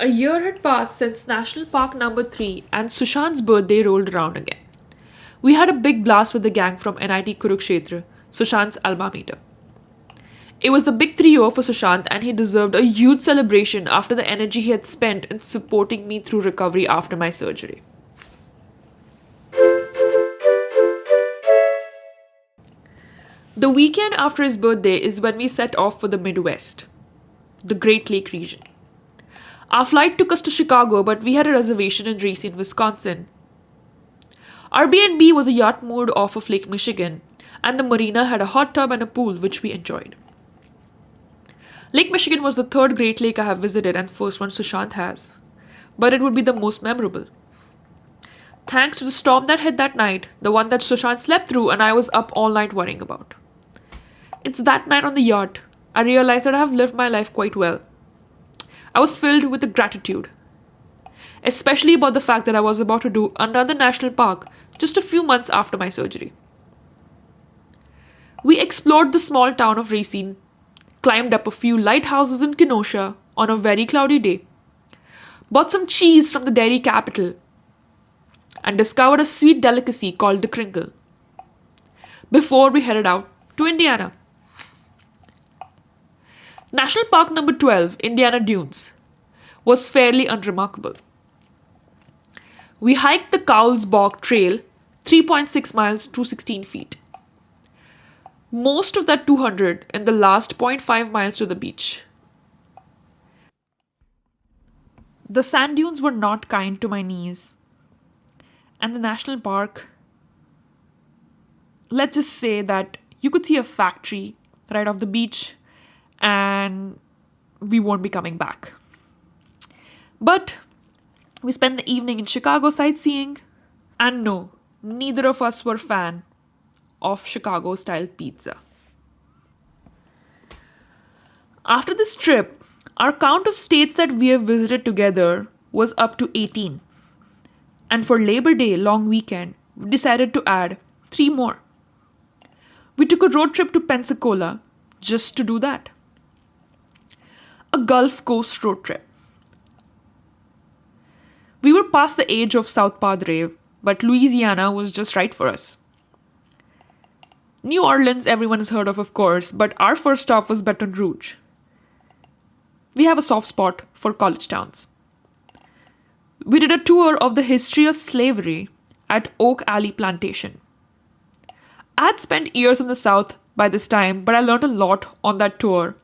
A year had passed since National Park number 3 and Sushant's birthday rolled around again. We had a big blast with the gang from NIT Kurukshetra, Sushant's alma mater. It was the big 3-0 for Sushant, and he deserved a huge celebration after the energy he had spent in supporting me through recovery after my surgery. The weekend after his birthday is when we set off for the Midwest, the Great Lake region. Our flight took us to Chicago, but we had a reservation in Racine, Wisconsin. Our B&B was a yacht moored off of Lake Michigan, and the marina had a hot tub and a pool, which we enjoyed. Lake Michigan was the third Great Lake I have visited and first one Sushant has, but it would be the most memorable. Thanks to the storm that hit that night, the one that Sushant slept through and I was up all night worrying about. It's that night on the yacht I realized that I have lived my life quite well. I was filled with gratitude, especially about the fact that I was about to do another national park just a few months after my surgery. We explored the small town of Racine, climbed up a few lighthouses in Kenosha on a very cloudy day, bought some cheese from the dairy capital, and discovered a sweet delicacy called the kringle before we headed out to Indiana. National Park number 12, Indiana Dunes, was fairly unremarkable. We hiked the Cowles Bog Trail, 3.6 miles to 16 feet. Most of that 200 in the last 0.5 miles to the beach. The sand dunes were not kind to my knees. And the national park, let's just say that you could see a factory right off the beach and we won't be coming back. But we spent the evening in Chicago sightseeing, and no, neither of us were fan of Chicago-style pizza. After this trip, our count of states that we have visited together was up to 18. And for Labor Day long weekend, we decided to add 3 more. We took a road trip to Pensacola just to do that. A Gulf Coast road trip. We were past the age of South Padre, but Louisiana was just right for us. New Orleans everyone has heard of course, but our first stop was Baton Rouge. We have a soft spot for college towns. We did a tour of the history of slavery at Oak Alley Plantation. I had spent years in the South by this time, but I learned a lot on that tour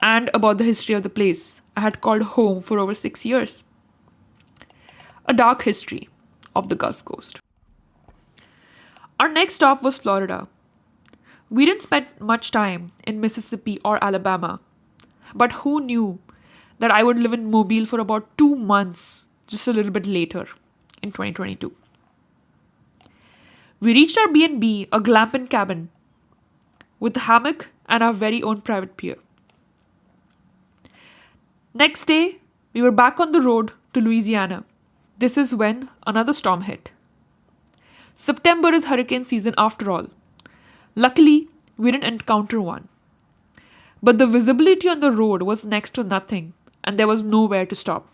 and about the history of the place I had called home for over 6 years. A dark history of the Gulf Coast. Our next stop was Florida. We didn't spend much time in Mississippi or Alabama, but who knew that I would live in Mobile for about 2 months just a little bit later in 2022. We reached our B&B, a glamping cabin, with a hammock and our very own private pier. Next day, we were back on the road to Louisiana. This is when another storm hit. September is hurricane season after all. Luckily, we didn't encounter one. But the visibility on the road was next to nothing, and there was nowhere to stop.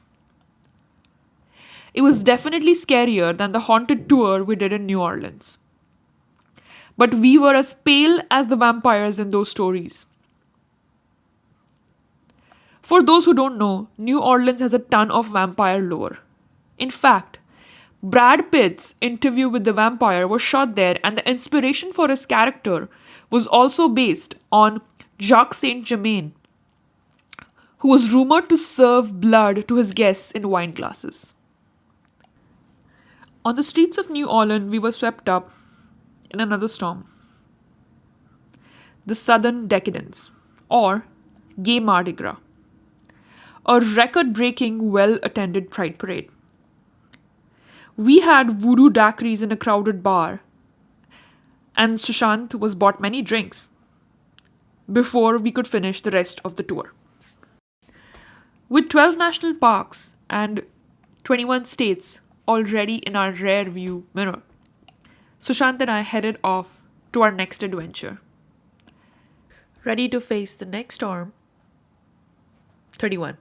It was definitely scarier than the haunted tour we did in New Orleans. But we were as pale as the vampires in those stories. For those who don't know, New Orleans has a ton of vampire lore. In fact, Brad Pitt's interview with the vampire was shot there, and the inspiration for his character was also based on Jacques Saint-Germain, who was rumored to serve blood to his guests in wine glasses. On the streets of New Orleans, we were swept up in another storm. The Southern Decadence, or Gay Mardi Gras, a record-breaking, well-attended pride parade. We had voodoo daiquiris in a crowded bar, and Sushant was bought many drinks before we could finish the rest of the tour. With 12 national parks and 21 states already in our rear view mirror, Sushant and I headed off to our next adventure. Ready to face the next storm? 31.